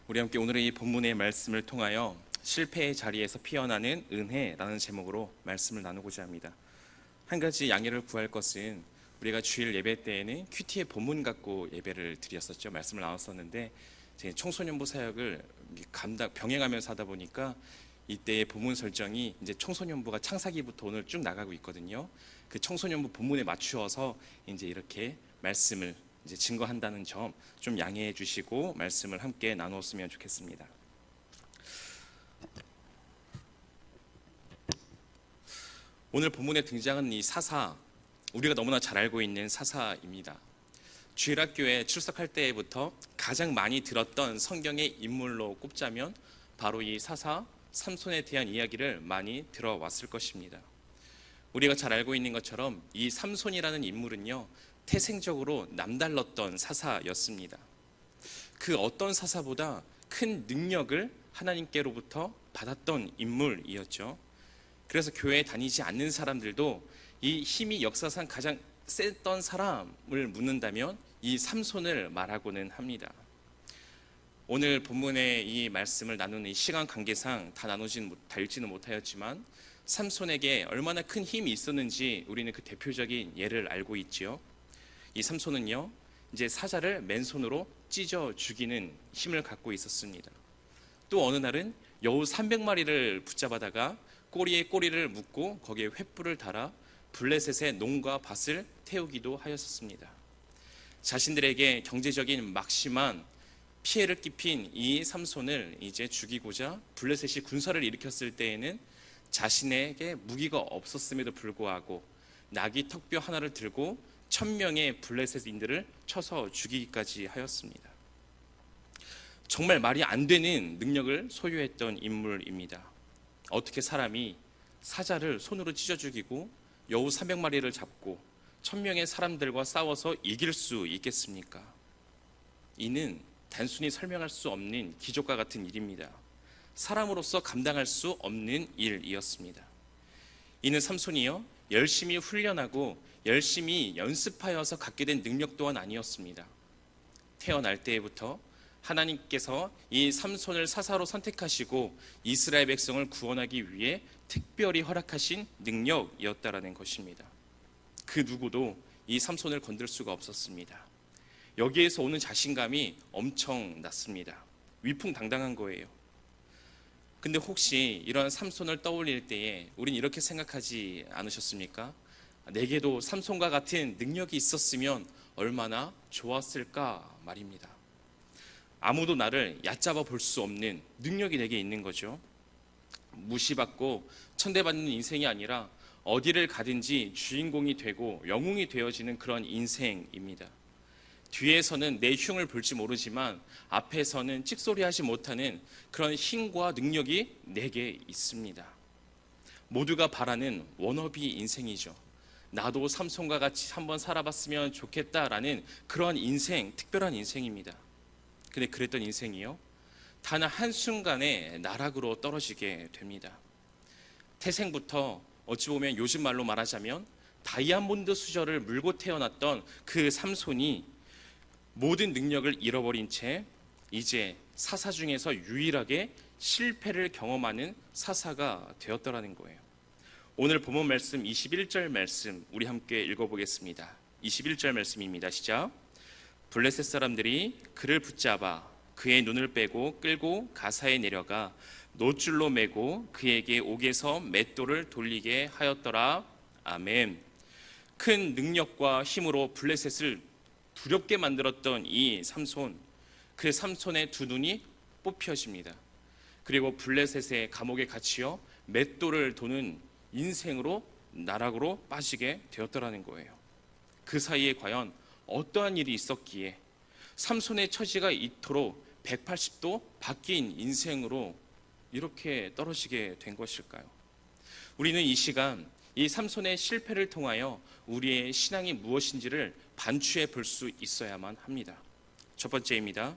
우리 함께 오늘의 이 본문의 말씀을 통하여 실패의 자리에서 피어나는 은혜라는 제목으로 말씀을 나누고자 합니다. 한 가지 양해를 구할 것은 우리가 주일 예배 때에는 큐티의 본문 갖고 예배를 드렸었죠. 말씀을 나눴었는데 제 청소년부 사역을 병행하면서 하다 보니까 이때의 본문 설정이 이제 청소년부가 창사기부터 오늘 쭉 나가고 있거든요. 그 청소년부 본문에 맞추어서 이제 이렇게 말씀을 이제 증거한다는 점 좀 양해해 주시고 말씀을 함께 나누었으면 좋겠습니다. 오늘 본문에 등장한 이 사사, 우리가 너무나 잘 알고 있는 사사입니다. 주일학교에 출석할 때부터 가장 많이 들었던 성경의 인물로 꼽자면 바로 이 사사 삼손에 대한 이야기를 많이 들어왔을 것입니다. 우리가 잘 알고 있는 것처럼 이 삼손이라는 인물은요, 태생적으로 남달랐던 사사였습니다. 그 어떤 사사보다 큰 능력을 하나님께로부터 받았던 인물이었죠. 그래서 교회에 다니지 않는 사람들도 이 힘이 역사상 가장 셌던 사람을 묻는다면 이 삼손을 말하고는 합니다. 오늘 본문의 이 말씀을 나누는 이 시간 관계상 다 달지는 못하였지만 삼손에게 얼마나 큰 힘이 있었는지 우리는 그 대표적인 예를 알고 있지요. 이 삼손은요, 이제 사자를 맨손으로 찢어 죽이는 힘을 갖고 있었습니다. 또 어느 날은 여우 300마리를 붙잡아다가 꼬리에 꼬리를 묶고 거기에 횃불을 달아 블레셋의 농과 밭을 태우기도 하였었습니다. 자신들에게 경제적인 막심한 피해를 끼친 이 삼손을 이제 죽이고자 블레셋이 군사를 일으켰을 때에는 자신에게 무기가 없었음에도 불구하고 나귀 턱뼈 하나를 들고 1000명의 블레셋인들을 쳐서 죽이기까지 하였습니다. 정말 말이 안 되는 능력을 소유했던 인물입니다. 어떻게 사람이 사자를 손으로 찢어 죽이고 여우 300마리를 잡고 1000명의 사람들과 싸워서 이길 수 있겠습니까? 이는 단순히 설명할 수 없는 기적과 같은 일입니다. 사람으로서 감당할 수 없는 일이었습니다. 이는 삼손이요, 열심히 훈련하고 열심히 연습하여서 갖게 된 능력 또한 아니었습니다. 태어날 때부터 하나님께서 이 삼손을 사사로 선택하시고 이스라엘 백성을 구원하기 위해 특별히 허락하신 능력이었다라는 것입니다. 그 누구도 이 삼손을 건들 수가 없었습니다. 여기에서 오는 자신감이 엄청났습니다. 위풍당당한 거예요. 근데 혹시 이런 삼손을 떠올릴 때에 우린 이렇게 생각하지 않으셨습니까? 내게도 삼손과 같은 능력이 있었으면 얼마나 좋았을까 말입니다. 아무도 나를 얕잡아 볼 수 없는 능력이 내게 있는 거죠. 무시받고 천대받는 인생이 아니라 어디를 가든지 주인공이 되고 영웅이 되어지는 그런 인생입니다. 뒤에서는 내 흉을 볼지 모르지만 앞에서는 찍소리하지 못하는 그런 힘과 능력이 내게 있습니다. 모두가 바라는 워너비 인생이죠. 나도 삼손과 같이 한번 살아봤으면 좋겠다라는 그런 인생, 특별한 인생입니다. 근데 그랬던 인생이요, 단 한순간에 나락으로 떨어지게 됩니다. 태생부터 어찌 보면 요즘 말로 말하자면 다이아몬드 수저를 물고 태어났던 그 삼손이 모든 능력을 잃어버린 채 이제 사사 중에서 유일하게 실패를 경험하는 사사가 되었더라는 거예요. 오늘 본문 말씀 21절 말씀 우리 함께 읽어보겠습니다. 21절 말씀입니다. 시작. 블레셋 사람들이 그를 붙잡아 그의 눈을 빼고 끌고 가사에 내려가 노줄로 매고 그에게 옥에서 맷돌을 돌리게 하였더라. 아멘. 큰 능력과 힘으로 블레셋을 두렵게 만들었던 이 삼손, 그 삼손의 두 눈이 뽑혀집니다. 그리고 블레셋의 감옥에 갇히어 맷돌을 도는 인생으로 나락으로 빠지게 되었더라는 거예요. 그 사이에 과연 어떠한 일이 있었기에 삼손의 처지가 이토록 180도 바뀐 인생으로 이렇게 떨어지게 된 것일까요? 우리는 이 시간 이 삼손의 실패를 통하여 우리의 신앙이 무엇인지를 반추해 볼 수 있어야만 합니다. 첫 번째입니다.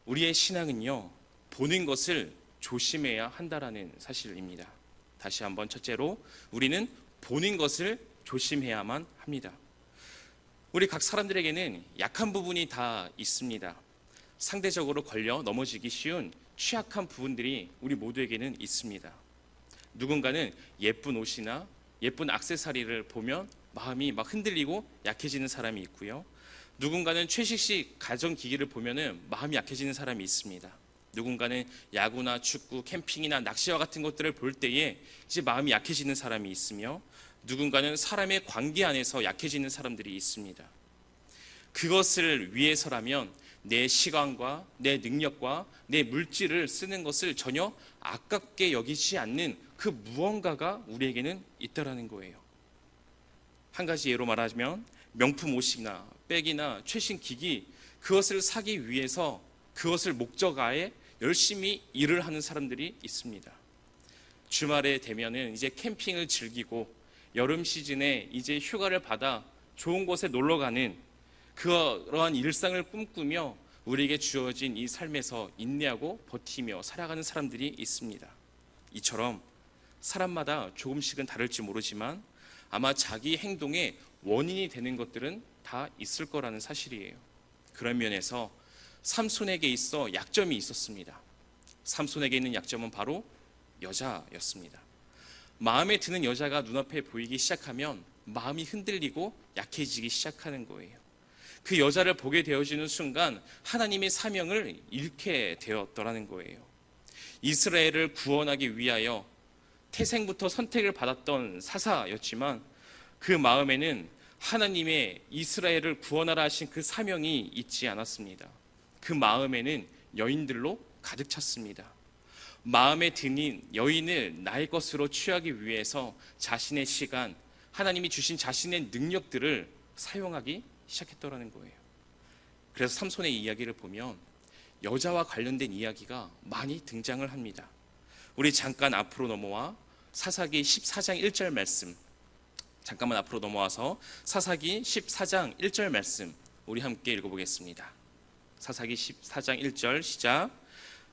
우리의 신앙은요, 보는 것을 조심해야 한다라는 사실입니다. 다시 한번 첫째로 우리는 보는 것을 조심해야만 합니다. 우리 각 사람들에게는 약한 부분이 다 있습니다. 상대적으로 걸려 넘어지기 쉬운 취약한 부분들이 우리 모두에게는 있습니다. 누군가는 예쁜 옷이나 예쁜 액세서리를 보면 마음이 막 흔들리고 약해지는 사람이 있고요. 누군가는 최신식 가전기기를 보면은 마음이 약해지는 사람이 있습니다. 누군가는 야구나 축구, 캠핑이나 낚시와 같은 것들을 볼 때에 이제 마음이 약해지는 사람이 있으며, 누군가는 사람의 관계 안에서 약해지는 사람들이 있습니다. 그것을 위해서라면 내 시간과 내 능력과 내 물질을 쓰는 것을 전혀 아깝게 여기지 않는 그 무언가가 우리에게는 있다라는 거예요. 한 가지 예로 말하자면 명품 옷이나 백이나 최신 기기, 그것을 사기 위해서 그것을 목적하에 열심히 일을 하는 사람들이 있습니다. 주말에 되면은 이제 캠핑을 즐기고 여름 시즌에 이제 휴가를 받아 좋은 곳에 놀러 가는 그러한 일상을 꿈꾸며 우리에게 주어진 이 삶에서 인내하고 버티며 살아가는 사람들이 있습니다. 이처럼 사람마다 조금씩은 다를지 모르지만 아마 자기 행동의 원인이 되는 것들은 다 있을 거라는 사실이에요. 그런 면에서 삼손에게 있어 약점이 있었습니다. 삼손에게 있는 약점은 바로 여자였습니다. 마음에 드는 여자가 눈앞에 보이기 시작하면 마음이 흔들리고 약해지기 시작하는 거예요. 그 여자를 보게 되어지는 순간 하나님의 사명을 잃게 되었더라는 거예요. 이스라엘을 구원하기 위하여 태생부터 선택을 받았던 사사였지만 그 마음에는 하나님의 이스라엘을 구원하라 하신 그 사명이 있지 않았습니다. 그 마음에는 여인들로 가득 찼습니다. 마음에 드는 여인을 나의 것으로 취하기 위해서 자신의 시간, 하나님이 주신 자신의 능력들을 사용하기 시작했더라는 거예요. 그래서 삼손의 이야기를 보면 여자와 관련된 이야기가 많이 등장을 합니다. 우리 잠깐 앞으로 넘어와 사사기 14장 1절 말씀, 잠깐만 앞으로 넘어와서 사사기 14장 1절 말씀 우리 함께 읽어보겠습니다. 사사기 14장 1절 시작.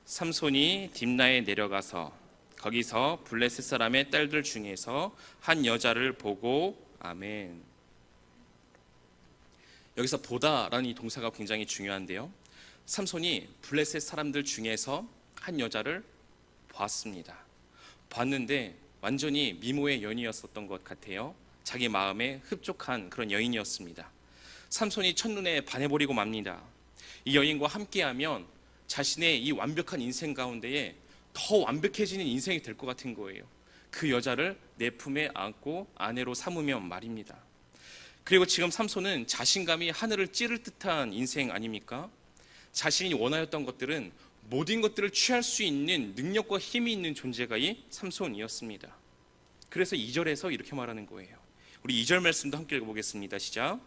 삼손이 딥나에 내려가서 거기서 블레셋 사람의 딸들 중에서 한 여자를 보고, 아멘. 여기서 보다라는 이 동사가 굉장히 중요한데요. 삼손이 블레셋 사람들 중에서 한 여자를 봤습니다. 봤는데 완전히 미모의 여인이었었던 것 같아요. 자기 마음에 흡족한 그런 여인이었습니다. 삼손이 첫눈에 반해버리고 맙니다. 이 여인과 함께하면 자신의 이 완벽한 인생 가운데에 더 완벽해지는 인생이 될 것 같은 거예요. 그 여자를 내 품에 안고 아내로 삼으면 말입니다. 그리고 지금 삼손은 자신감이 하늘을 찌를 듯한 인생 아닙니까? 자신이 원하였던 것들은 모든 것들을 취할 수 있는 능력과 힘이 있는 존재가 이 삼손이었습니다. 그래서 2절에서 이렇게 말하는 거예요. 우리 2절 말씀도 함께 읽어보겠습니다. 시작.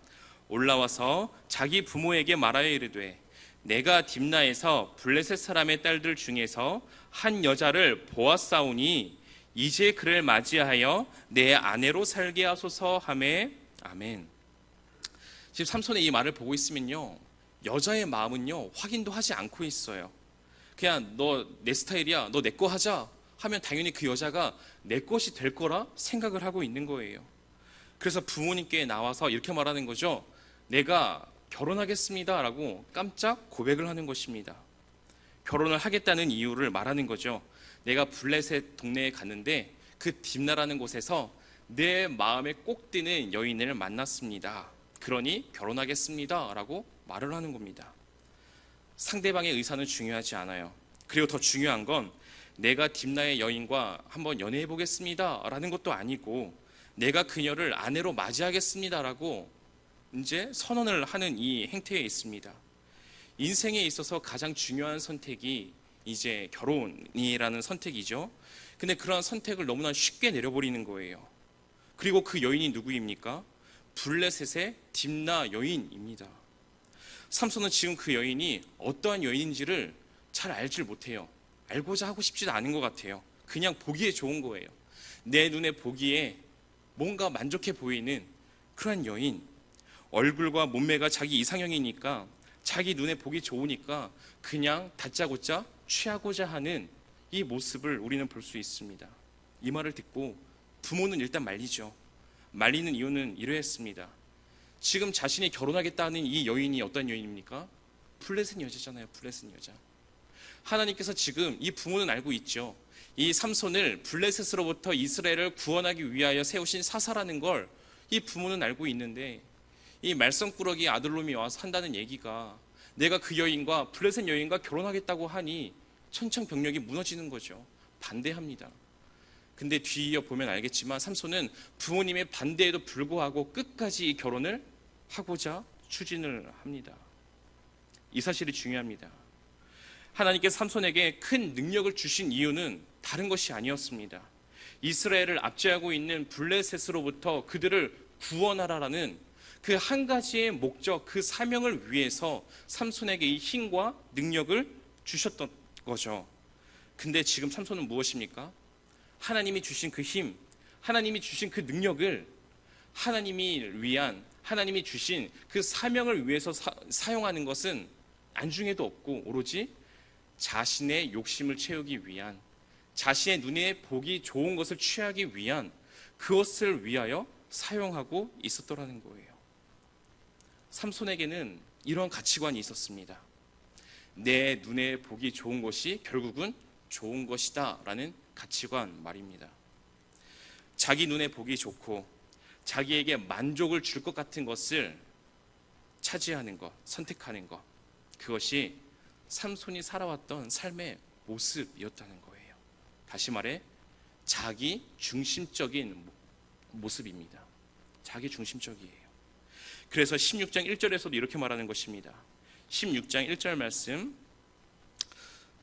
올라와서 자기 부모에게 말하여 이르되 내가 딥나에서 블레셋 사람의 딸들 중에서 한 여자를 보았사오니 이제 그를 맞이하여 내 아내로 살게 하소서 하매, 아멘. 지금 삼손의 이 말을 보고 있으면요, 여자의 마음은요 확인도 하지 않고 있어요. 그냥 너 내 스타일이야, 너 내 거 하자 하면 당연히 그 여자가 내 것이 될 거라 생각을 하고 있는 거예요. 그래서 부모님께 나와서 이렇게 말하는 거죠. 내가 결혼하겠습니다 라고 깜짝 고백을 하는 것입니다. 결혼을 하겠다는 이유를 말하는 거죠. 내가 블레셋 동네에 갔는데 그 딥나라는 곳에서 내 마음에 꼭 드는 여인을 만났습니다. 그러니 결혼하겠습니다 라고 말을 하는 겁니다. 상대방의 의사는 중요하지 않아요. 그리고 더 중요한 건 내가 딥나의 여인과 한번 연애해 보겠습니다 라는 것도 아니고 내가 그녀를 아내로 맞이하겠습니다 라고 이제 선언을 하는 이 행태에 있습니다. 인생에 있어서 가장 중요한 선택이 이제 결혼이라는 선택이죠. 근데 그러한 선택을 너무나 쉽게 내려버리는 거예요. 그리고 그 여인이 누구입니까? 블레셋의 딥나 여인입니다. 삼손은 지금 그 여인이 어떠한 여인인지를 잘 알질 못해요. 알고자 하고 싶지도 않은 것 같아요. 그냥 보기에 좋은 거예요. 내 눈에 보기에 뭔가 만족해 보이는 그런 여인, 얼굴과 몸매가 자기 이상형이니까 자기 눈에 보기 좋으니까 그냥 다짜고짜 취하고자 하는 이 모습을 우리는 볼 수 있습니다. 이 말을 듣고 부모는 일단 말리죠. 말리는 이유는 이러했습니다. 지금 자신이 결혼하겠다는 이 여인이 어떤 여인입니까? 블레셋 여자잖아요. 블레셋 여자. 하나님께서 지금 이 부모는 알고 있죠. 이 삼손을 블레셋으로부터 이스라엘을 구원하기 위하여 세우신 사사라는 걸 이 부모는 알고 있는데, 이 말썽꾸러기 아들놈이 와서 한다는 얘기가 내가 그 여인과 블레셋 여인과 결혼하겠다고 하니 천창병력이 무너지는 거죠. 반대합니다. 근데 뒤이어 보면 알겠지만 삼손은 부모님의 반대에도 불구하고 끝까지 이 결혼을 하고자 추진을 합니다. 이 사실이 중요합니다. 하나님께서 삼손에게 큰 능력을 주신 이유는 다른 것이 아니었습니다. 이스라엘을 압제하고 있는 블레셋으로부터 그들을 구원하라라는 그 한 가지의 목적, 그 사명을 위해서 삼손에게 이 힘과 능력을 주셨던 거죠. 근데 지금 삼손은 무엇입니까? 하나님이 주신 그 힘, 하나님이 주신 그 능력을 하나님이 주신 그 사명을 위해서 사용하는 것은 안중에도 없고 오로지 자신의 욕심을 채우기 위한, 자신의 눈에 보기 좋은 것을 취하기 위한, 그것을 위하여 사용하고 있었더라는 거예요. 삼손에게는 이런 가치관이 있었습니다. 내 눈에 보기 좋은 것이 결국은 좋은 것이다 라는 가치관 말입니다. 자기 눈에 보기 좋고 자기에게 만족을 줄 것 같은 것을 차지하는 것, 선택하는 것, 그것이 삼손이 살아왔던 삶의 모습이었다는 거예요. 다시 말해 자기 중심적인 모습입니다. 자기 중심적이에요. 그래서 16장 1절에서도 이렇게 말하는 것입니다. 16장 1절 말씀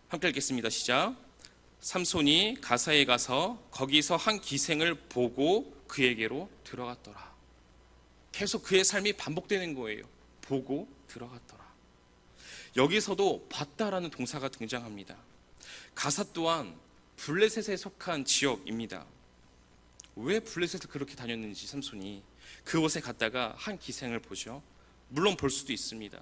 함께 읽겠습니다. 시작. 삼손이 가사에 가서 거기서 한 기생을 보고 그에게로 들어갔더라. 계속 그의 삶이 반복되는 거예요. 보고 들어갔더라. 여기서도 봤다라는 동사가 등장합니다. 가사 또한 블레셋에 속한 지역입니다. 왜 블레셋을 그렇게 다녔는지 삼손이 그곳에 갔다가 한 기생을 보죠. 물론 볼 수도 있습니다.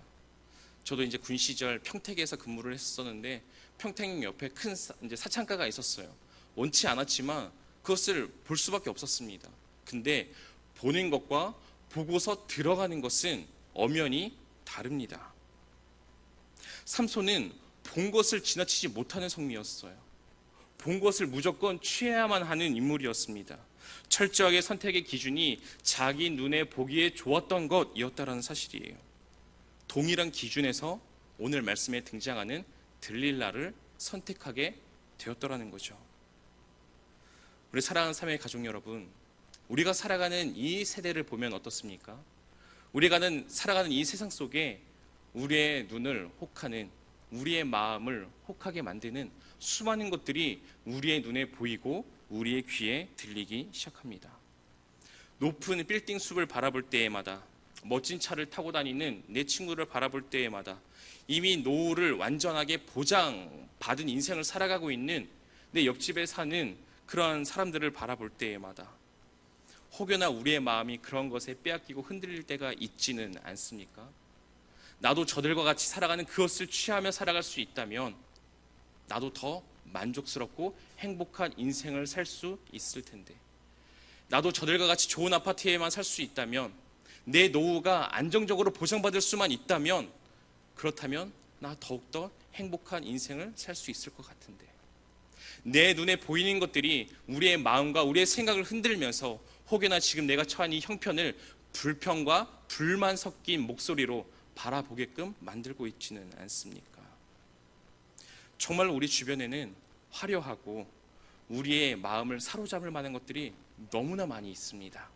저도 이제 군 시절 평택에서 근무를 했었는데 평택 옆에 큰 이제 사창가가 있었어요. 원치 않았지만 그것을 볼 수밖에 없었습니다. 근데 보는 것과 보고서 들어가는 것은 엄연히 다릅니다. 삼손은 본 것을 지나치지 못하는 성미였어요. 본 것을 무조건 취해야만 하는 인물이었습니다. 철저하게 선택의 기준이 자기 눈에 보기에 좋았던 것이었다는 사실이에요. 동일한 기준에서 오늘 말씀에 등장하는 들릴라를 선택하게 되었더라는 거죠. 우리 사랑하는 사랑의 가족 여러분, 우리가 살아가는 이 세대를 보면 어떻습니까? 우리가 살아가는 이 세상 속에 우리의 눈을 혹하는, 우리의 마음을 혹하게 만드는 수많은 것들이 우리의 눈에 보이고 우리의 귀에 들리기 시작합니다. 높은 빌딩 숲을 바라볼 때마다, 멋진 차를 타고 다니는 내 친구를 바라볼 때마다, 이미 노후를 완전하게 보장받은 인생을 살아가고 있는 내 옆집에 사는 그러한 사람들을 바라볼 때마다 혹여나 우리의 마음이 그런 것에 빼앗기고 흔들릴 때가 있지는 않습니까? 나도 저들과 같이 살아가는 그것을 취하며 살아갈 수 있다면 나도 더 만족스럽고 행복한 인생을 살 수 있을 텐데, 나도 저들과 같이 좋은 아파트에만 살 수 있다면, 내 노후가 안정적으로 보장받을 수만 있다면, 그렇다면 나 더욱더 행복한 인생을 살 수 있을 것 같은데, 내 눈에 보이는 것들이 우리의 마음과 우리의 생각을 흔들면서 혹여나 지금 내가 처한 이 형편을 불평과 불만 섞인 목소리로 바라보게끔 만들고 있지는 않습니까? 정말 우리 주변에는 화려하고 우리의 마음을 사로잡을 만한 것들이 너무나 많이 있습니다.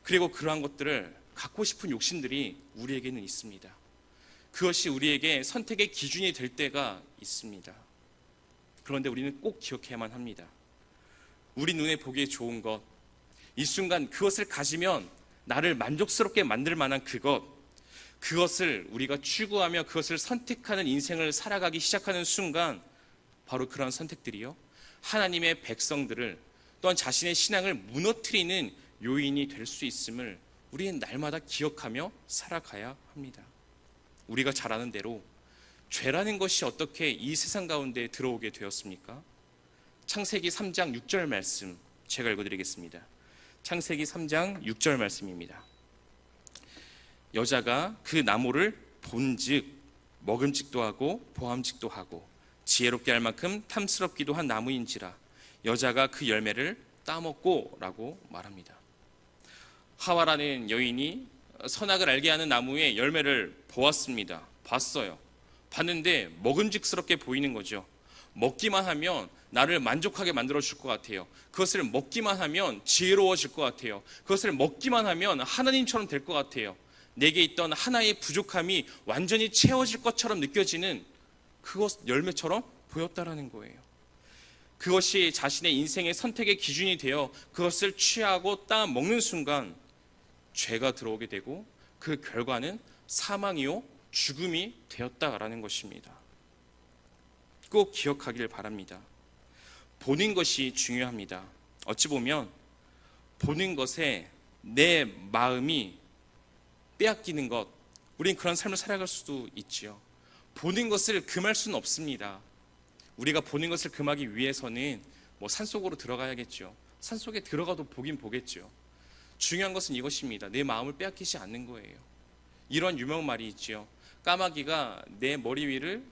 그리고 그러한 것들을 갖고 싶은 욕심들이 우리에게는 있습니다. 그것이 우리에게 선택의 기준이 될 때가 있습니다. 그런데 우리는 꼭 기억해야만 합니다. 우리 눈에 보기에 좋은 것, 이 순간 그것을 가지면 나를 만족스럽게 만들 만한 그것을 우리가 추구하며 그것을 선택하는 인생을 살아가기 시작하는 순간, 바로 그런 선택들이요, 하나님의 백성들을, 또한 자신의 신앙을 무너뜨리는 요인이 될 수 있음을 우리는 날마다 기억하며 살아가야 합니다. 우리가 잘 아는 대로 죄라는 것이 어떻게 이 세상 가운데 들어오게 되었습니까? 창세기 3장 6절 말씀 제가 읽어드리겠습니다. 창세기 3장 6절 말씀입니다. 여자가 그 나무를 본즉 먹음직도 하고 보암직도 하고 지혜롭게 할 만큼 탐스럽기도 한 나무인지라 여자가 그 열매를 따먹고 라고 말합니다. 하와라는 여인이 선악을 알게 하는 나무의 열매를 보았습니다. 봤는데 먹음직스럽게 보이는 거죠. 먹기만 하면 나를 만족하게 만들어 줄 것 같아요. 그것을 먹기만 하면 지혜로워질 것 같아요. 그것을 먹기만 하면 하나님처럼 될 것 같아요. 내게 있던 하나의 부족함이 완전히 채워질 것처럼 느껴지는 그것 열매처럼 보였다라는 거예요. 그것이 자신의 인생의 선택의 기준이 되어 그것을 취하고 따 먹는 순간 죄가 들어오게 되고 그 결과는 사망이요 죽음이 되었다라는 것입니다. 꼭 기억하길 바랍니다. 보는 것이 중요합니다. 어찌 보면 보는 것에 내 마음이 빼앗기는 것, 우린 그런 삶을 살아갈 수도 있지요. 보는 것을 금할 수는 없습니다. 우리가 보는 것을 금하기 위해서는 산속으로 들어가야겠죠. 산속에 들어가도 보긴 보겠죠. 중요한 것은 이것입니다. 내 마음을 빼앗기지 않는 거예요. 이런 유명한 말이 있지요. 까마귀가 내 머리 위를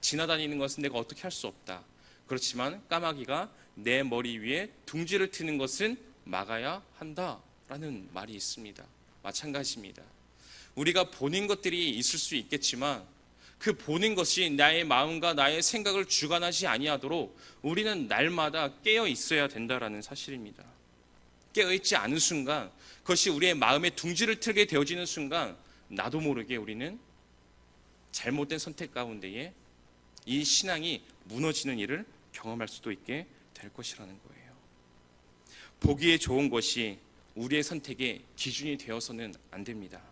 지나다니는 것은 내가 어떻게 할 수 없다. 그렇지만 까마귀가 내 머리 위에 둥지를 트는 것은 막아야 한다라는 말이 있습니다. 마찬가지입니다. 우리가 보는 것들이 있을 수 있겠지만 그 보는 것이 나의 마음과 나의 생각을 주관하지 아니하도록 우리는 날마다 깨어 있어야 된다라는 사실입니다. 깨어 있지 않은 순간, 그것이 우리의 마음에 둥지를 틀게 되어지는 순간 나도 모르게 우리는 잘못된 선택 가운데에 이 신앙이 무너지는 일을 경험할 수도 있게 될 것이라는 거예요. 보기에 좋은 것이 우리의 선택의 기준이 되어서는 안 됩니다.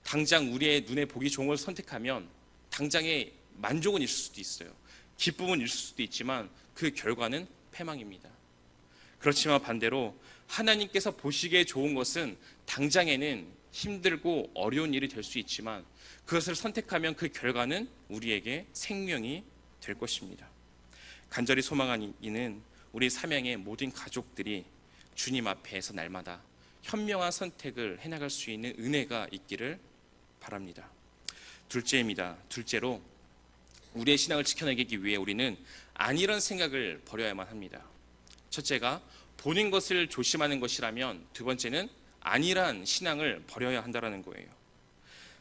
당장 우리의 눈에 보기 좋은 걸 선택하면 당장의 만족은 있을 수도 있어요. 기쁨은 있을 수도 있지만 그 결과는 패망입니다. 그렇지만 반대로 하나님께서 보시기에 좋은 것은 당장에는 힘들고 어려운 일이 될 수 있지만 그것을 선택하면 그 결과는 우리에게 생명이 될 것입니다. 간절히 소망하는 이는 우리 삼양의 모든 가족들이 주님 앞에서 날마다 현명한 선택을 해나갈 수 있는 은혜가 있기를 바랍니다. 둘째입니다. 둘째로 우리의 신앙을 지켜내기 위해 우리는 아니란 생각을 버려야만 합니다. 첫째가 보는 것을 조심하는 것이라면 두 번째는 아니란 신앙을 버려야 한다는 거예요.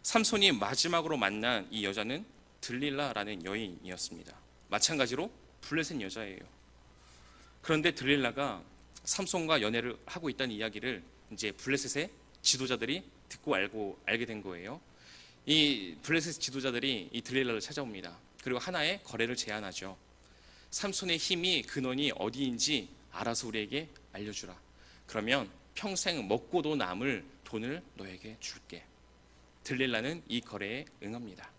삼손이 마지막으로 만난 이 여자는 들릴라라는 여인이었습니다. 마찬가지로 블레셋 여자예요. 그런데 들릴라가 삼손과 연애를 하고 있다는 이야기를 이제 블레셋의 지도자들이 듣고 알게 된 거예요. 이 블레셋 지도자들이 이 들릴라를 찾아옵니다. 그리고 하나의 거래를 제안하죠. 삼손의 힘이 근원이 어디인지 알아서 우리에게 알려주라. 그러면 평생 먹고도 남을 돈을 너에게 줄게. 들릴라는 이 거래에 응합니다.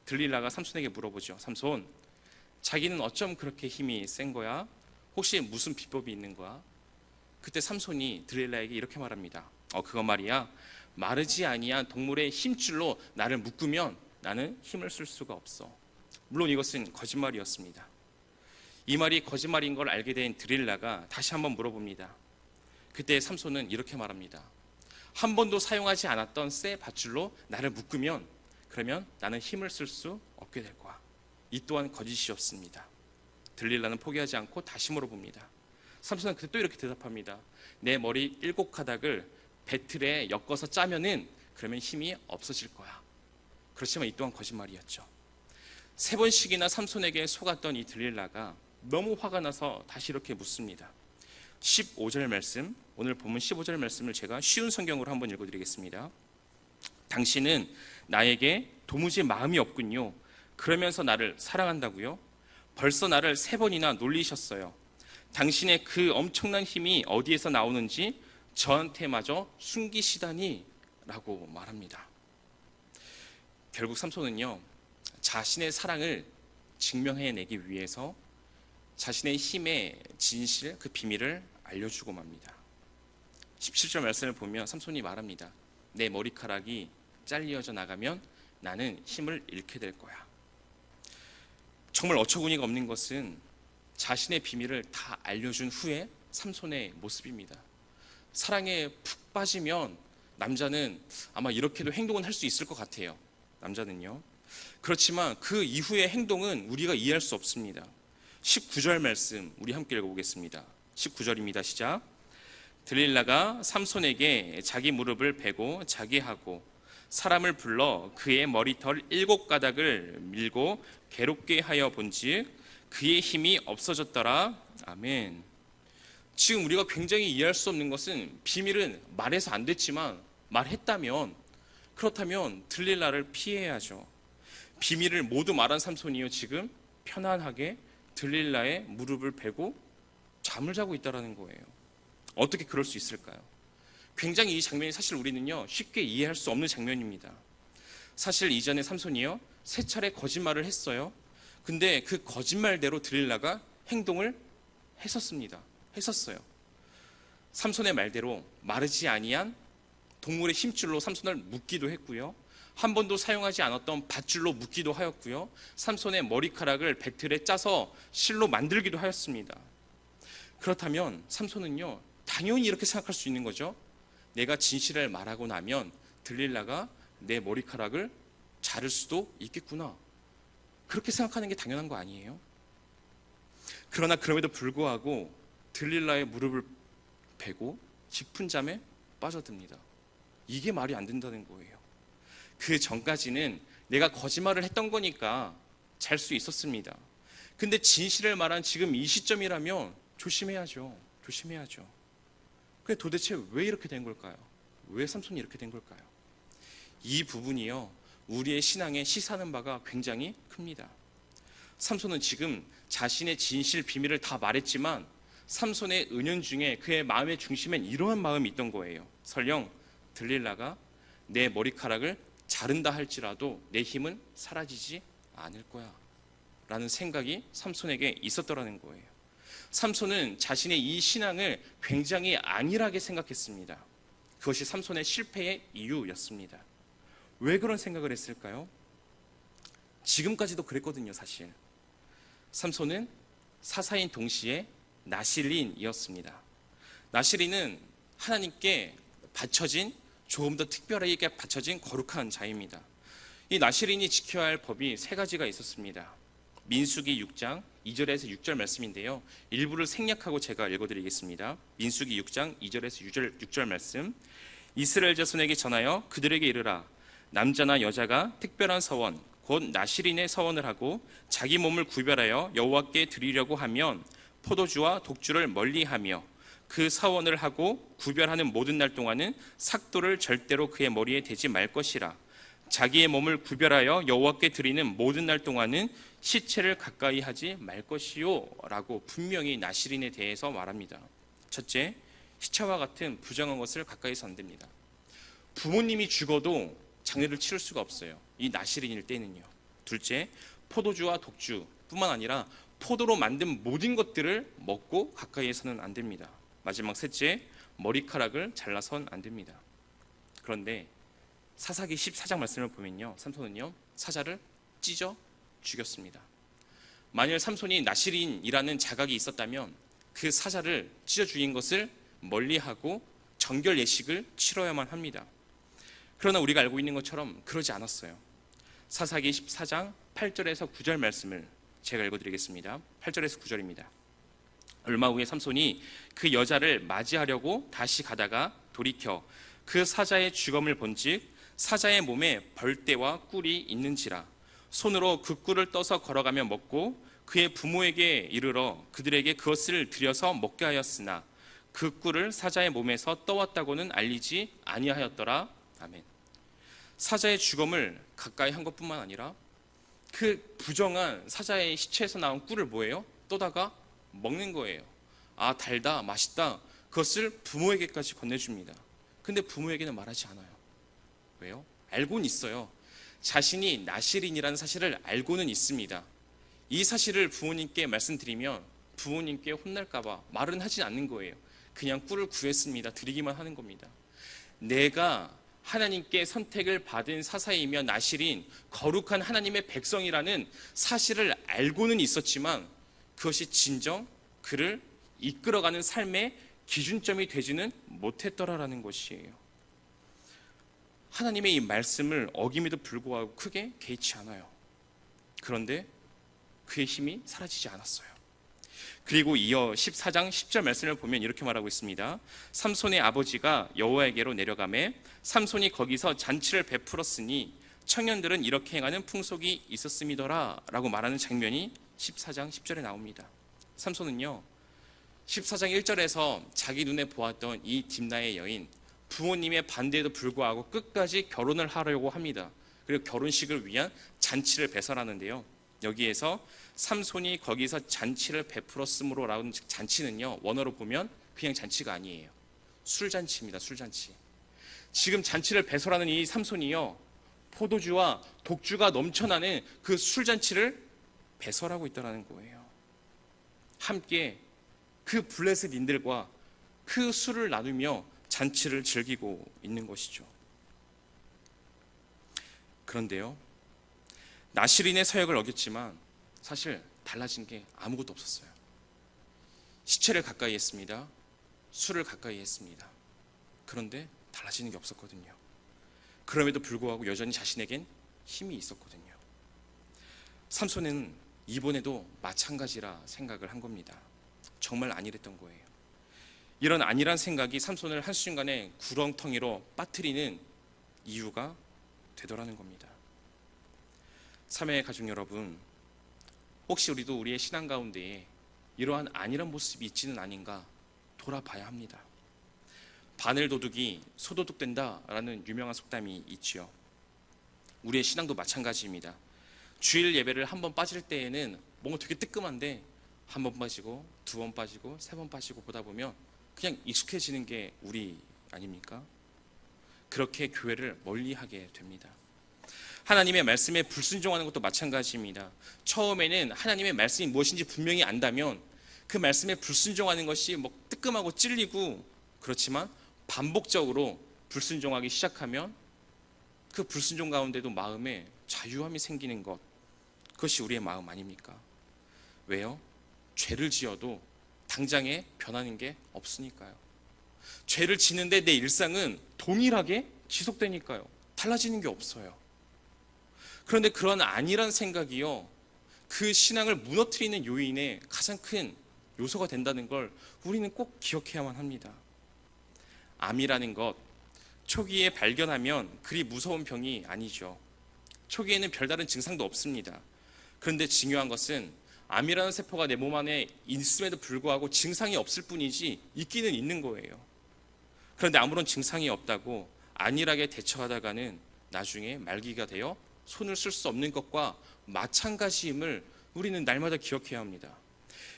들릴라가 삼손에게 물어보죠. 삼손, 자기는 어쩜 그렇게 힘이 센 거야? 혹시 무슨 비법이 있는 거야? 그때 삼손이 들릴라에게 이렇게 말합니다. 그거 말이야, 마르지 아니한 동물의 힘줄로 나를 묶으면 나는 힘을 쓸 수가 없어. 물론 이것은 거짓말이었습니다. 이 말이 거짓말인 걸 알게 된 들릴라가 다시 한번 물어봅니다. 그때 삼손은 이렇게 말합니다. 한 번도 사용하지 않았던 쇠 밧줄로 나를 묶으면 그러면 나는 힘을 쓸 수 없게 될 거야. 이 또한 거짓이었습니다. 들릴라는 포기하지 않고 다시 물어봅니다. 삼손은 그때 또 이렇게 대답합니다. 내 머리 7가닥을 배틀에 엮어서 짜면은 그러면 힘이 없어질 거야. 그렇지만 이 또한 거짓말이었죠. 3번씩이나 삼손에게 속았던 이 들릴라가 너무 화가 나서 다시 이렇게 묻습니다. 15절 말씀, 오늘 본문 15절 말씀을 제가 쉬운 성경으로 한번 읽어드리겠습니다. 당신은 나에게 도무지 마음이 없군요. 그러면서 나를 사랑한다고요? 벌써 나를 3번이나 놀리셨어요. 당신의 그 엄청난 힘이 어디에서 나오는지 저한테마저 숨기시다니 라고 말합니다. 결국 삼손은요, 자신의 사랑을 증명해내기 위해서 자신의 힘의 진실, 그 비밀을 알려주고 맙니다. 17절 말씀을 보면 삼손이 말합니다. 내 머리카락이 잘리어져 나가면 나는 힘을 잃게 될 거야. 정말 어처구니가 없는 것은 자신의 비밀을 다 알려준 후에 삼손의 모습입니다. 사랑에 푹 빠지면 남자는 아마 이렇게도 행동은 할 수 있을 것 같아요. 남자는요. 그렇지만 그 이후의 행동은 우리가 이해할 수 없습니다. 19절 말씀 우리 함께 읽어보겠습니다. 19절입니다. 시작. 들릴라가 삼손에게 자기 무릎을 베고 자기 하고 사람을 불러 그의 머리털 7가닥을 밀고 괴롭게 하여 본즉 그의 힘이 없어졌더라. 아멘. 지금 우리가 굉장히 이해할 수 없는 것은 비밀은 말해서 안 됐지만 말했다면, 그렇다면 들릴라를 피해야죠. 비밀을 모두 말한 삼손이요 지금 편안하게 들릴라의 무릎을 베고 잠을 자고 있다라는 거예요. 어떻게 그럴 수 있을까요? 굉장히 이 장면이 사실 우리는요 쉽게 이해할 수 없는 장면입니다. 사실 이전에 삼손이요 3차례 거짓말을 했어요. 근데 그 거짓말대로 들릴라가 행동을 했었어요. 삼손의 말대로 마르지 아니한 동물의 힘줄로 삼손을 묶기도 했고요. 한 번도 사용하지 않았던 밧줄로 묶기도 하였고요. 삼손의 머리카락을 배틀에 짜서 실로 만들기도 하였습니다. 그렇다면 삼손은요 당연히 이렇게 생각할 수 있는 거죠. 내가 진실을 말하고 나면 들릴라가 내 머리카락을 자를 수도 있겠구나. 그렇게 생각하는 게 당연한 거 아니에요? 그러나 그럼에도 불구하고 들릴라의 무릎을 베고 깊은 잠에 빠져듭니다. 이게 말이 안 된다는 거예요. 그 전까지는 내가 거짓말을 했던 거니까 잘 수 있었습니다. 근데 진실을 말한 지금 이 시점이라면 조심해야죠. 근데 도대체 왜 이렇게 된 걸까요? 왜 삼손이 이렇게 된 걸까요? 이 부분이요 우리의 신앙에 시사하는 바가 굉장히 큽니다. 삼손은 지금 자신의 진실 비밀을 다 말했지만 삼손의 은연중에 그의 마음의 중심엔 이러한 마음이 있던 거예요. 설령 들릴라가 내 머리카락을 자른다 할지라도 내 힘은 사라지지 않을 거야 라는 생각이 삼손에게 있었더라는 거예요. 삼손은 자신의 이 신앙을 굉장히 안일하게 생각했습니다. 그것이 삼손의 실패의 이유였습니다. 왜 그런 생각을 했을까요? 지금까지도 그랬거든요. 사실 삼손은 사사인 동시에 나실인이었습니다. 나실인은 하나님께 바쳐진, 조금 더 특별하게 바쳐진 거룩한 자입니다. 이 나실인이 지켜야 할 법이 3가지가 있었습니다. 민수기 6장 2절에서 6절 말씀인데요, 일부를 생략하고 제가 읽어드리겠습니다. 민수기 6장 2절에서 6절 말씀. 이스라엘 자손에게 전하여 그들에게 이르라. 남자나 여자가 특별한 서원 곧 나실인의 서원을 하고 자기 몸을 구별하여 여호와께 드리려고 하면 포도주와 독주를 멀리하며 그 서원을 하고 구별하는 모든 날 동안은 삭도를 절대로 그의 머리에 대지 말 것이라. 자기의 몸을 구별하여 여호와께 드리는 모든 날 동안은 시체를 가까이 하지 말 것이요 라고 분명히 나실인에 대해서 말합니다. 첫째, 시체와 같은 부정한 것을 가까이서 안 됩니다. 부모님이 죽어도 장례를 치를 수가 없어요, 이 나실인일 때는요. 둘째, 포도주와 독주 뿐만 아니라 포도로 만든 모든 것들을 먹고 가까이에서는 안 됩니다. 마지막 셋째, 머리카락을 잘라선 안 됩니다. 그런데 사사기 14장 말씀을 보면요, 삼손은요 사자를 찢어 죽였습니다. 만일 삼손이 나실인이라는 자각이 있었다면 그 사자를 찢어 죽인 것을 멀리하고 정결 예식을 치러야만 합니다. 그러나 우리가 알고 있는 것처럼 그러지 않았어요. 사사기 14장 8절에서 9절 말씀을 제가 읽어드리겠습니다. 8절에서 9절입니다. 얼마 후에 삼손이 그 여자를 맞이하려고 다시 가다가 돌이켜 그 사자의 죽음을 본즉 사자의 몸에 벌떼와 꿀이 있는지라. 손으로 그 꿀을 떠서 걸어가며 먹고 그의 부모에게 이르러 그들에게 그것을 들여서 먹게 하였으나 그 꿀을 사자의 몸에서 떠왔다고는 알리지 아니하였더라. 아멘. 사자의 죽음을 가까이 한 것뿐만 아니라 그 부정한 사자의 시체에서 나온 꿀을 뭐예요? 떠다가 먹는 거예요. 아, 달다, 맛있다. 그것을 부모에게까지 건네줍니다. 근데 부모에게는 말하지 않아요. 왜요? 알고는 있어요. 자신이 나실인이라는 사실을 알고는 있습니다. 이 사실을 부모님께 말씀드리면 부모님께 혼날까봐 말은 하지 않는 거예요. 그냥 꿀을 구했습니다. 드리기만 하는 겁니다. 내가 하나님께 선택을 받은 사사이며 나실인 거룩한 하나님의 백성이라는 사실을 알고는 있었지만 그것이 진정 그를 이끌어가는 삶의 기준점이 되지는 못했더라라는 것이에요. 하나님의 이 말씀을 어김에도 불구하고 크게 개의치 않아요. 그런데 그의 힘이 사라지지 않았어요. 그리고 이어 14장 10절 말씀을 보면 이렇게 말하고 있습니다. 삼손의 아버지가 여호와에게로 내려가매 삼손이 거기서 잔치를 베풀었으니 청년들은 이렇게 행하는 풍속이 있었음이더라 라고 말하는 장면이 14장 10절에 나옵니다. 삼손은요, 14장 1절에서 자기 눈에 보았던 이 딥나의 여인, 부모님의 반대에도 불구하고 끝까지 결혼을 하려고 합니다. 그리고 결혼식을 위한 잔치를 배설하는데요, 여기에서 삼손이 거기서 잔치를 베풀었으므로 라는 잔치는요, 원어로 보면 그냥 잔치가 아니에요. 술잔치입니다. 술잔치. 지금 잔치를 배설하는 이 삼손이요, 포도주와 독주가 넘쳐나는 그 술잔치를 배설하고 있다는 거예요. 함께 그 블레셋인들과 그 술을 나누며 잔치를 즐기고 있는 것이죠. 그런데요, 나시린의 서약을 어겼지만 사실 달라진 게 아무것도 없었어요. 시체를 가까이 했습니다. 술을 가까이 했습니다. 그런데 달라지는 게 없었거든요. 그럼에도 불구하고 여전히 자신에겐 힘이 있었거든요. 삼손은 이번에도 마찬가지라 생각을 한 겁니다. 정말 안일했던 거예요. 이런 안일한 생각이 삼손을 한순간에 구렁텅이로 빠뜨리는 이유가 되더라는 겁니다. 참여의 가족 여러분, 혹시 우리도 우리의 신앙 가운데에 이러한 안일한 모습이 있지는 아닌가 돌아봐야 합니다. 바늘 도둑이 소도둑 된다라는 유명한 속담이 있지요. 우리의 신앙도 마찬가지입니다. 주일 예배를 한 번 빠질 때에는 뭔가 되게 뜨끔한데 한 번 빠지고 두 번 빠지고 세 번 빠지고 보다 보면 그냥 익숙해지는 게 우리 아닙니까? 그렇게 교회를 멀리하게 됩니다. 하나님의 말씀에 불순종하는 것도 마찬가지입니다. 처음에는 하나님의 말씀이 무엇인지 분명히 안다면 그 말씀에 불순종하는 것이 뭐 뜨끔하고 찔리고 그렇지만 반복적으로 불순종하기 시작하면 그 불순종 가운데도 마음에 자유함이 생기는 것, 그것이 우리의 마음 아닙니까? 왜요? 죄를 지어도 당장에 변하는 게 없으니까요. 죄를 지는데 내 일상은 동일하게 지속되니까요. 달라지는 게 없어요. 그런데 그런 안일한 생각이요, 그 신앙을 무너뜨리는 요인의 가장 큰 요소가 된다는 걸 우리는 꼭 기억해야만 합니다. 암이라는 것, 초기에 발견하면 그리 무서운 병이 아니죠. 초기에는 별다른 증상도 없습니다. 그런데 중요한 것은 암이라는 세포가 내 몸 안에 있음에도 불구하고 증상이 없을 뿐이지 있기는 있는 거예요. 그런데 아무런 증상이 없다고 안일하게 대처하다가는 나중에 말기가 되어 손을 쓸 수 없는 것과 마찬가지임을 우리는 날마다 기억해야 합니다.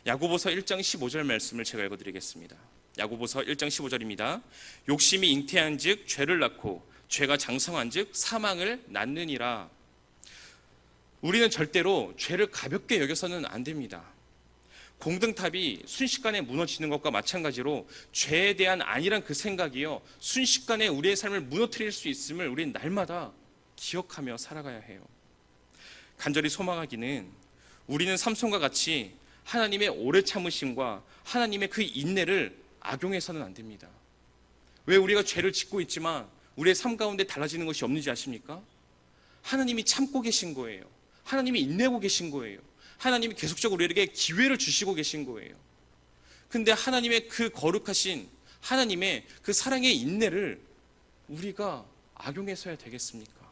야고보서 1장 15절 말씀을 제가 읽어드리겠습니다. 야고보서 1장 15절입니다. 욕심이 잉태한 즉 죄를 낳고 죄가 장성한 즉 사망을 낳느니라. 우리는 절대로 죄를 가볍게 여겨서는 안 됩니다. 공등탑이 순식간에 무너지는 것과 마찬가지로 죄에 대한 안일한 그 생각이요, 순식간에 우리의 삶을 무너뜨릴 수 있음을 우리는 날마다 기억하며 살아가야 해요. 간절히 소망하기는 우리는 삼손과 같이 하나님의 오래 참으심과 하나님의 그 인내를 악용해서는 안 됩니다. 왜 우리가 죄를 짓고 있지만 우리의 삶 가운데 달라지는 것이 없는지 아십니까? 하나님이 참고 계신 거예요. 하나님이 인내하고 계신 거예요. 하나님이 계속적으로 우리에게 기회를 주시고 계신 거예요. 근데 하나님의 그 거룩하신 하나님의 그 사랑의 인내를 우리가 악용해서야 되겠습니까?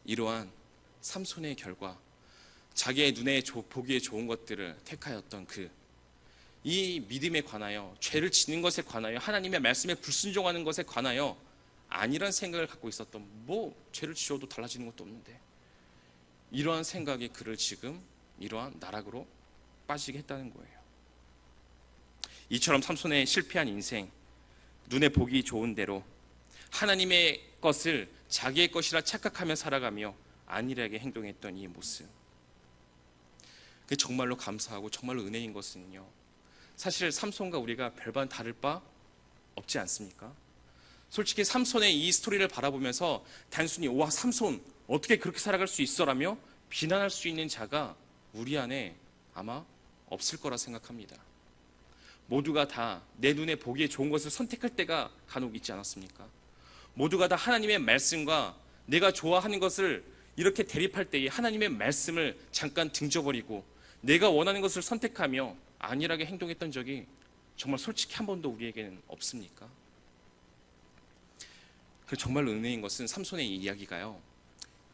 이러한 삼손의 결과, 자기의 눈에 보기에 좋은 것들을 택하였던 이 믿음에 관하여, 죄를 지는 것에 관하여, 하나님의 말씀에 불순종하는 것에 관하여 아니란 생각을 갖고 있었던, 죄를 지어도 달라지는 것도 없는데, 이러한 생각이 그를 지금 이러한 나락으로 빠지게 했다는 거예요. 이처럼 삼손의 실패한 인생, 눈에 보기 좋은 대로 하나님의 것을 자기의 것이라 착각하며 살아가며 안일하게 행동했던 이 모습, 그게 정말로 감사하고 정말로 은혜인 것은요, 사실 삼손과 우리가 별반 다를 바 없지 않습니까? 솔직히 삼손의 이 스토리를 바라보면서 단순히 와, 삼손 어떻게 그렇게 살아갈 수 있어라며 비난할 수 있는 자가 우리 안에 아마 없을 거라 생각합니다. 모두가 다 내 눈에 보기에 좋은 것을 선택할 때가 간혹 있지 않았습니까? 모두가 다 하나님의 말씀과 내가 좋아하는 것을 이렇게 대립할 때에 하나님의 말씀을 잠깐 등져버리고 내가 원하는 것을 선택하며 안일하게 행동했던 적이 정말 솔직히 한 번도 우리에게는 없습니까? 그 정말로 은혜인 것은 삼손의 이 이야기가요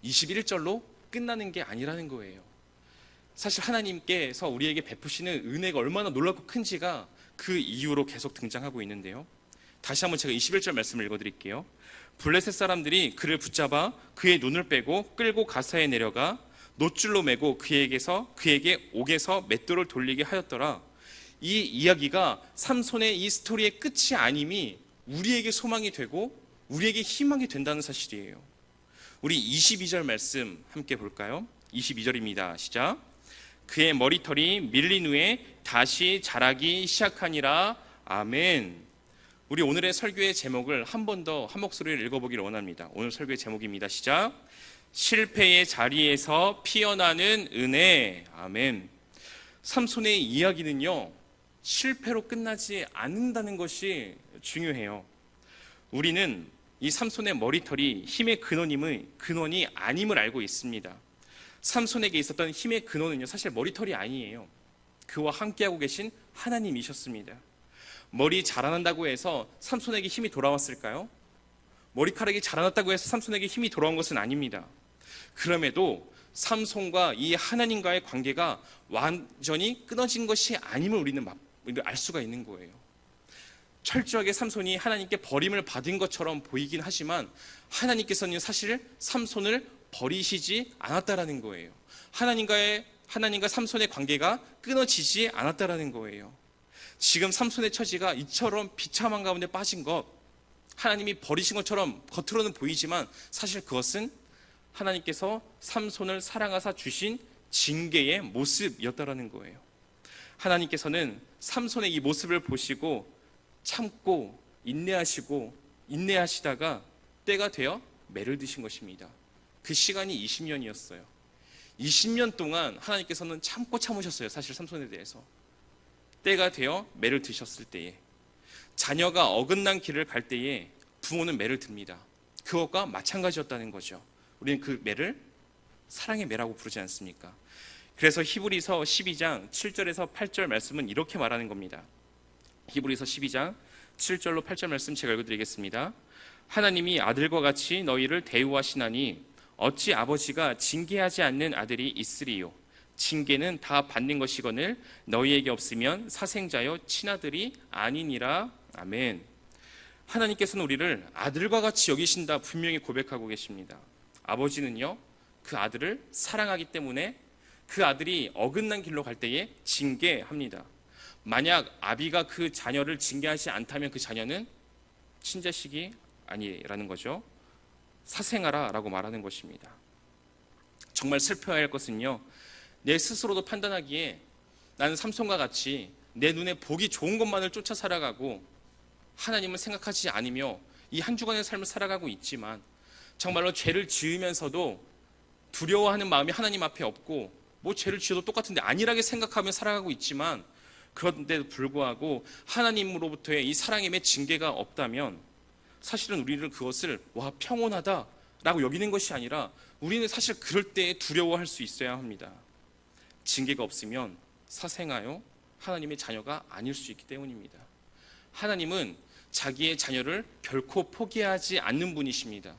21절로 끝나는 게 아니라는 거예요. 사실 하나님께서 우리에게 베푸시는 은혜가 얼마나 놀랍고 큰지가 그 이유로 계속 등장하고 있는데요. 다시 한번 제가 21절 말씀을 읽어드릴게요. 블레셋 사람들이 그를 붙잡아 그의 눈을 빼고 끌고 가사에 내려가 노줄로 매고 그에게 옥에서 맷돌을 돌리게 하였더라. 이 이야기가 삼손의 이 스토리의 끝이 아님이 우리에게 소망이 되고 우리에게 희망이 된다는 사실이에요. 우리 22절 말씀 함께 볼까요? 22절입니다. 시작. 그의 머리털이 밀린 후에 다시 자라기 시작하니라. 아멘. 우리 오늘의 설교의 제목을 한 번 더 한 목소리를 읽어보기를 원합니다. 오늘 설교의 제목입니다. 시작. 실패의 자리에서 피어나는 은혜. 아멘. 삼손의 이야기는요 실패로 끝나지 않는다는 것이 중요해요. 우리는 이 삼손의 머리털이 힘의 근원이 아님을 알고 있습니다. 삼손에게 있었던 힘의 근원은요 사실 머리털이 아니에요. 그와 함께하고 계신 하나님이셨습니다. 머리 자라난다고 해서 삼손에게 힘이 돌아왔을까요? 머리카락이 자라났다고 해서 삼손에게 힘이 돌아온 것은 아닙니다. 그럼에도 삼손과 이 하나님과의 관계가 완전히 끊어진 것이 아님을 우리는 알 수가 있는 거예요. 철저하게 삼손이 하나님께 버림을 받은 것처럼 보이긴 하지만 하나님께서는 사실 삼손을 버리시지 않았다라는 거예요. 하나님과 삼손의 관계가 끊어지지 않았다라는 거예요. 지금 삼손의 처지가 이처럼 비참한 가운데 빠진 것, 하나님이 버리신 것처럼 겉으로는 보이지만 사실 그것은 하나님께서 삼손을 사랑하사 주신 징계의 모습이었다라는 거예요. 하나님께서는 삼손의 이 모습을 보시고 참고 인내하시다가 때가 되어 매를 드신 것입니다. 그 시간이 20년이었어요. 20년 동안 하나님께서는 참으셨어요. 사실 삼손에 대해서. 때가 되어 매를 드셨을 때에, 자녀가 어긋난 길을 갈 때에 부모는 매를 듭니다. 그것과 마찬가지였다는 거죠. 우리는 그 매를 사랑의 매라고 부르지 않습니까? 그래서 히브리서 12장 7절에서 8절 말씀은 이렇게 말하는 겁니다. 히브리서 12장 7절로 8절 말씀 제가 읽어드리겠습니다. 하나님이 아들과 같이 너희를 대우하시나니 어찌 아버지가 징계하지 않는 아들이 있으리요. 징계는 다 받는 것이거늘 너희에게 없으면 사생자여 친아들이 아니니라. 아멘. 하나님께서는 우리를 아들과 같이 여기신다 분명히 고백하고 계십니다. 아버지는요 그 아들을 사랑하기 때문에 그 아들이 어긋난 길로 갈 때에 징계합니다. 만약 아비가 그 자녀를 징계하지 않다면 그 자녀는 친자식이 아니라는 거죠. 사생아라라고 말하는 것입니다. 정말 슬퍼야 할 것은요 내 스스로도 판단하기에 나는 삼손과 같이 내 눈에 보기 좋은 것만을 쫓아 살아가고 하나님을 생각하지 않으며 이 한 주간의 삶을 살아가고 있지만 정말로 죄를 지으면서도 두려워하는 마음이 하나님 앞에 없고 뭐 죄를 지어도 똑같은데 안일하게 생각하며 살아가고 있지만 그런데도 불구하고 하나님으로부터의 이 사랑의 징계가 없다면 사실은 우리는 그것을 평온하다라고 여기는 것이 아니라 우리는 사실 그럴 때에 두려워할 수 있어야 합니다. 징계가 없으면 사생하여 하나님의 자녀가 아닐 수 있기 때문입니다. 하나님은 자기의 자녀를 결코 포기하지 않는 분이십니다.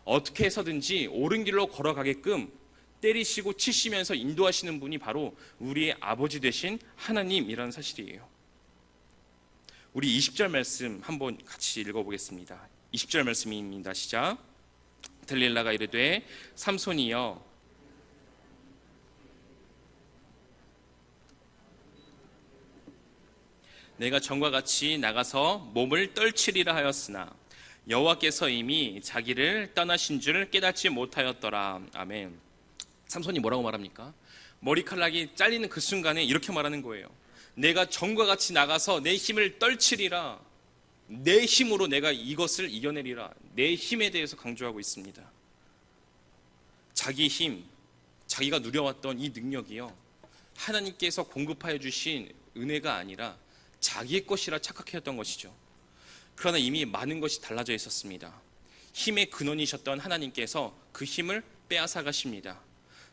어떻게 해서든지 옳은 길로 걸어가게끔 때리시고 치시면서 인도하시는 분이 바로 우리의 아버지 되신 하나님이라는 사실이에요. 우리 20절 말씀 한번 같이 읽어보겠습니다. 20절 말씀입니다. 시작. 들릴라가 이르되 삼손이여 내가 전과 같이 나가서 몸을 떨치리라 하였으나 여호와께서 이미 자기를 떠나신 줄 깨닫지 못하였더라. 아멘. 삼손이 뭐라고 말합니까? 머리카락이 잘리는 그 순간에 이렇게 말하는 거예요. 내가 전과 같이 나가서 내 힘을 떨치리라. 내 힘으로 내가 이것을 이겨내리라. 내 힘에 대해서 강조하고 있습니다. 자기 힘, 자기가 누려왔던 이 능력이요 하나님께서 공급하여 주신 은혜가 아니라 자기의 것이라 착각했던 것이죠. 그러나 이미 많은 것이 달라져 있었습니다. 힘의 근원이셨던 하나님께서 그 힘을 빼앗아 가십니다.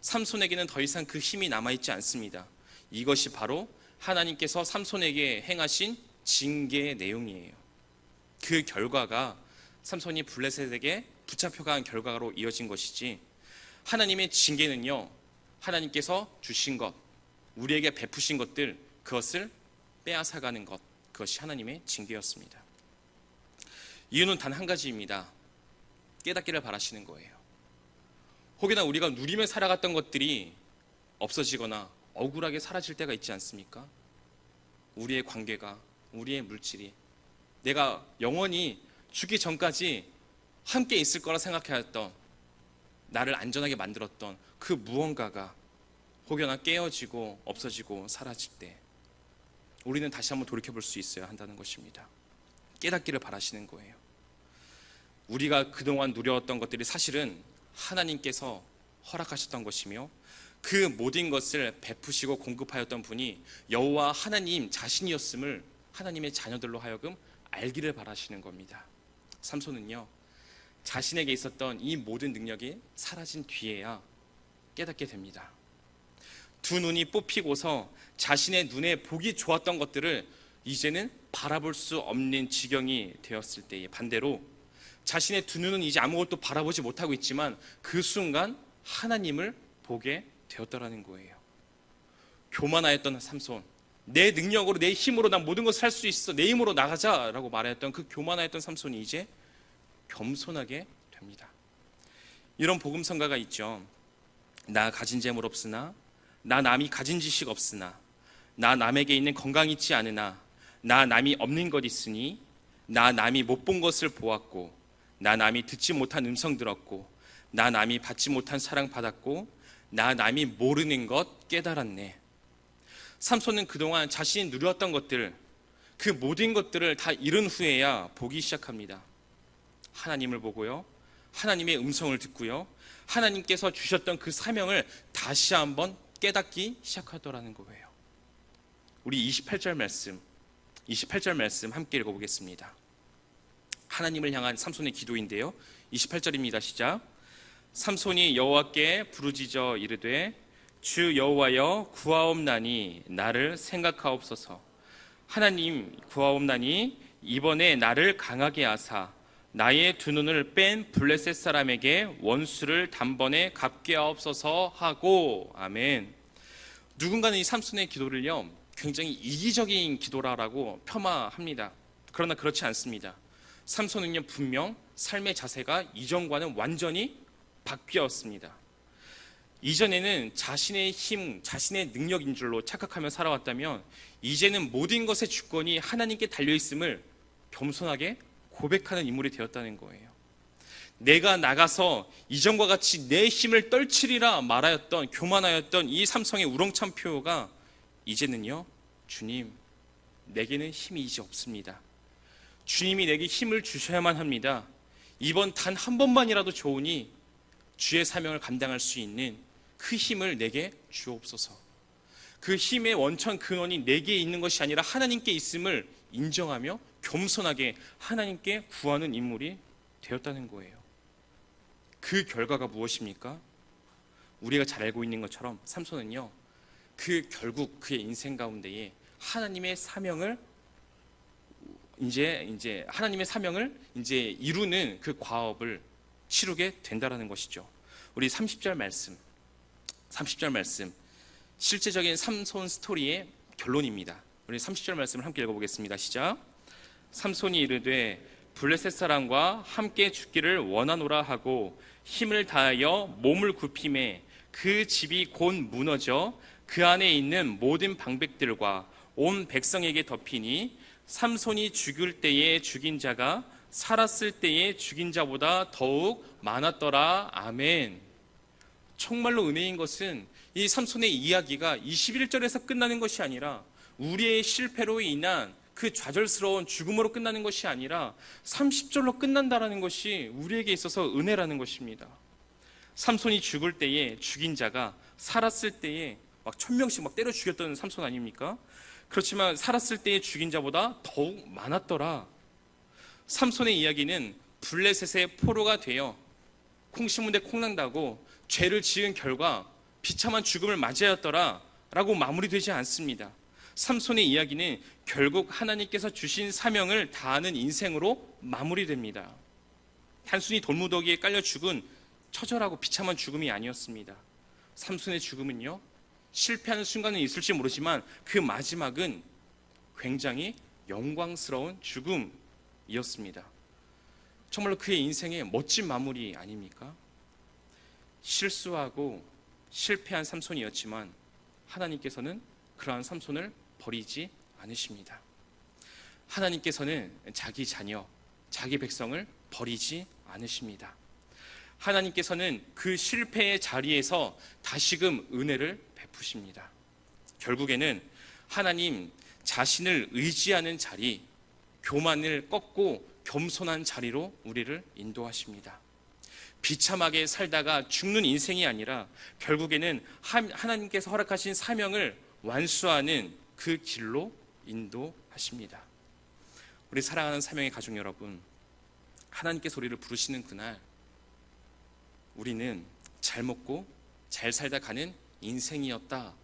삼손에게는 더 이상 그 힘이 남아있지 않습니다. 이것이 바로 하나님께서 삼손에게 행하신 징계의 내용이에요. 그 결과가 삼손이 블레셋에게 붙잡혀간 결과로 이어진 것이지, 하나님의 징계는요, 하나님께서 주신 것, 우리에게 베푸신 것들, 그것을 빼앗아가는 것, 그것이 하나님의 징계였습니다. 이유는 단 한 가지입니다. 깨닫기를 바라시는 거예요. 혹여나 우리가 누리며 살아갔던 것들이 없어지거나 억울하게 사라질 때가 있지 않습니까? 우리의 관계가, 우리의 물질이, 내가 영원히 죽기 전까지 함께 있을 거라 생각해왔던, 나를 안전하게 만들었던 그 무언가가 혹여나 깨어지고 없어지고 사라질 때 우리는 다시 한번 돌이켜볼 수 있어야 한다는 것입니다. 깨닫기를 바라시는 거예요. 우리가 그동안 누려왔던 것들이 사실은 하나님께서 허락하셨던 것이며, 그 모든 것을 베푸시고 공급하였던 분이 여호와 하나님 자신이었음을 하나님의 자녀들로 하여금 알기를 바라시는 겁니다. 삼손은요, 자신에게 있었던 이 모든 능력이 사라진 뒤에야 깨닫게 됩니다. 두 눈이 뽑히고서 자신의 눈에 보기 좋았던 것들을 이제는 바라볼 수 없는 지경이 되었을 때에, 반대로 자신의 두 눈은 이제 아무것도 바라보지 못하고 있지만 그 순간 하나님을 보게 되었더라는 거예요. 교만하였던 삼손, 내 능력으로, 내 힘으로 난 모든 것을 할 수 있어, 내 힘으로 나가자라고 말했던 그 교만하였던 삼손이 이제 겸손하게 됩니다. 이런 복음성가가 있죠. 나 가진 재물 없으나, 나 남이 가진 지식 없으나, 나 남에게 있는 건강 있지 않으나, 나 남이 없는 것 있으니, 나 남이 못 본 것을 보았고, 나 남이 듣지 못한 음성 들었고, 나 남이 받지 못한 사랑 받았고, 나 남이 모르는 것 깨달았네. 삼손은 그동안 자신이 누렸던 것들, 그 모든 것들을 다 잃은 후에야 보기 시작합니다. 하나님을 보고요, 하나님의 음성을 듣고요, 하나님께서 주셨던 그 사명을 다시 한번 깨닫기 시작하더라는 거예요. 우리 28절 말씀 함께 읽어보겠습니다. 하나님을 향한 삼손의 기도인데요, 28절입니다. 시작. 삼손이 여호와께 부르짖어 이르되 주 여호와여 구하옵나니 나를 생각하옵소서. 하나님 구하옵나니 이번에 나를 강하게 하사 나의 두 눈을 뺀 블레셋 사람에게 원수를 단번에 갚게 하옵소서 하고. 아멘. 누군가는 이 삼손의 기도를요, 굉장히 이기적인 기도라고 폄하합니다. 그러나 그렇지 않습니다. 삼손은요, 분명 삶의 자세가 이전과는 완전히 바뀌었습니다. 이전에는 자신의 힘, 자신의 능력인 줄로 착각하며 살아왔다면, 이제는 모든 것의 주권이 하나님께 달려있음을 겸손하게 고백하는 인물이 되었다는 거예요. 내가 나가서 이전과 같이 내 힘을 떨치리라 말하였던, 교만하였던 이 삼손의 우렁찬 표가 이제는요, 주님, 내게는 힘이 이제 없습니다. 주님이 내게 힘을 주셔야만 합니다. 이번 단 한 번만이라도 좋으니 주의 사명을 감당할 수 있는 그 힘을 내게 주옵소서. 그 힘의 원천 근원이 내게 있는 것이 아니라 하나님께 있음을 인정하며 겸손하게 하나님께 구하는 인물이 되었다는 거예요. 그 결과가 무엇입니까? 우리가 잘 알고 있는 것처럼 삼손은요, 그 결국 그의 인생 가운데에 하나님의 사명을 하나님의 사명을 이루는 그 과업을 치르게 된다라는 것이죠. 우리 30절 말씀, 실제적인 삼손 스토리의 결론입니다. 우리 30절 말씀을 함께 읽어보겠습니다. 시작. 삼손이 이르되 블레셋 사람과 함께 죽기를 원하노라 하고 힘을 다하여 몸을 굽히매 그 집이 곧 무너져 그 안에 있는 모든 방백들과 온 백성에게 덮이니 삼손이 죽을 때에 죽인 자가 살았을 때에 죽인 자보다 더욱 많았더라. 아멘. 정말로 은혜인 것은 이 삼손의 이야기가 21절에서 끝나는 것이 아니라, 우리의 실패로 인한 그 좌절스러운 죽음으로 끝나는 것이 아니라 30절로 끝난다라는 것이 우리에게 있어서 은혜라는 것입니다. 삼손이 죽을 때에 죽인 자가 살았을 때에 막 1000명씩 막 때려 죽였던 삼손 아닙니까? 그렇지만 살았을 때의 죽인 자보다 더욱 많았더라. 삼손의 이야기는 블레셋의 포로가 되어 콩 심은 데 콩 난다고 죄를 지은 결과 비참한 죽음을 맞이하였더라 라고 마무리되지 않습니다. 삼손의 이야기는 결국 하나님께서 주신 사명을 다하는 인생으로 마무리됩니다. 단순히 돌무더기에 깔려 죽은 처절하고 비참한 죽음이 아니었습니다. 삼손의 죽음은요, 실패하는 순간은 있을지 모르지만 그 마지막은 굉장히 영광스러운 죽음이었습니다. 정말로 그의 인생의 멋진 마무리 아닙니까? 실수하고 실패한 삼손이었지만 하나님께서는 그러한 삼손을 버리지 않으십니다. 하나님께서는 자기 자녀, 자기 백성을 버리지 않으십니다. 하나님께서는 그 실패의 자리에서 다시금 은혜를 베푸십니다. 결국에는 하나님 자신을 의지하는 자리, 교만을 꺾고 겸손한 자리로 우리를 인도하십니다. 비참하게 살다가 죽는 인생이 아니라 결국에는 하나님께서 허락하신 사명을 완수하는 그 길로 인도하십니다. 우리 사랑하는 사명의 가족 여러분, 하나님께서 우리를 부르시는 그날 우리는 잘 먹고 잘 살다 가는 인생이었다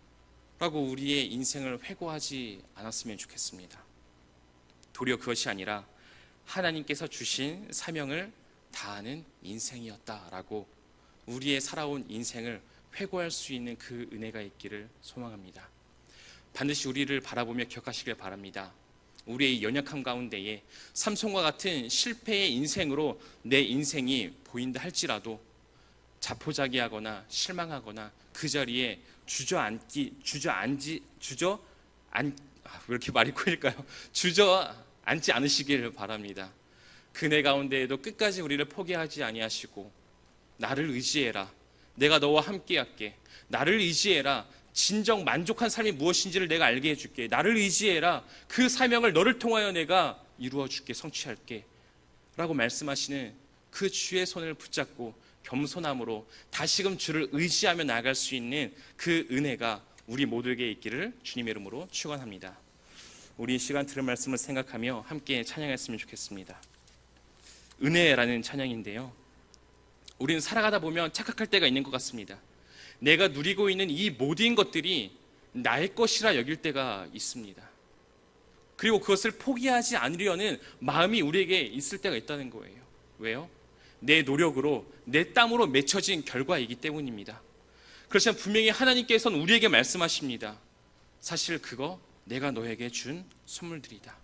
라고 우리의 인생을 회고하지 않았으면 좋겠습니다. 도리어 그것이 아니라 하나님께서 주신 사명을 다하는 인생이었다라고 우리의 살아온 인생을 회고할 수 있는 그 은혜가 있기를 소망합니다. 반드시 우리를 바라보며 기억하시길 바랍니다. 우리의 연약함 가운데에 삼손과 같은 실패의 인생으로 내 인생이 보인다 할지라도 자포자기하거나 실망하거나 그 자리에 왜 이렇게 말이 꼬일까요? 주저앉지 않으시기를 바랍니다. 그네 가운데에도 끝까지 우리를 포기하지 아니하시고 나를 의지해라, 내가 너와 함께할게, 나를 의지해라, 진정 만족한 삶이 무엇인지를 내가 알게 해줄게, 나를 의지해라, 그 사명을 너를 통하여 내가 이루어줄게, 성취할게 라고 말씀하시는 그 주의 손을 붙잡고 겸손함으로 다시금 주를 의지하며 나아갈 수 있는 그 은혜가 우리 모두에게 있기를 주님의 이름으로 축원합니다. 우리 이 시간 들은 말씀을 생각하며 함께 찬양했으면 좋겠습니다. 은혜라는 찬양인데요, 우리는 살아가다 보면 착각할 때가 있는 것 같습니다. 내가 누리고 있는 이 모든 것들이 나의 것이라 여길 때가 있습니다. 그리고 그것을 포기하지 않으려는 마음이 우리에게 있을 때가 있다는 거예요. 왜요? 내 노력으로, 내 땀으로 맺혀진 결과이기 때문입니다. 그렇지만 분명히 하나님께서는 우리에게 말씀하십니다. 사실 그거 내가 너에게 준 선물들이다.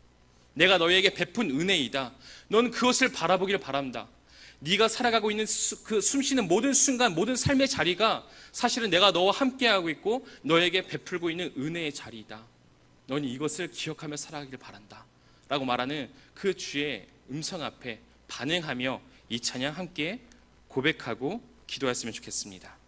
내가 너에게 베푼 은혜이다. 넌 그것을 바라보기를 바란다. 네가 살아가고 있는 그 숨쉬는 모든 순간, 모든 삶의 자리가 사실은 내가 너와 함께하고 있고 너에게 베풀고 있는 은혜의 자리이다. 넌 이것을 기억하며 살아가기를 바란다 라고 말하는 그 주의 음성 앞에 반응하며 이 찬양 함께 고백하고 기도했으면 좋겠습니다.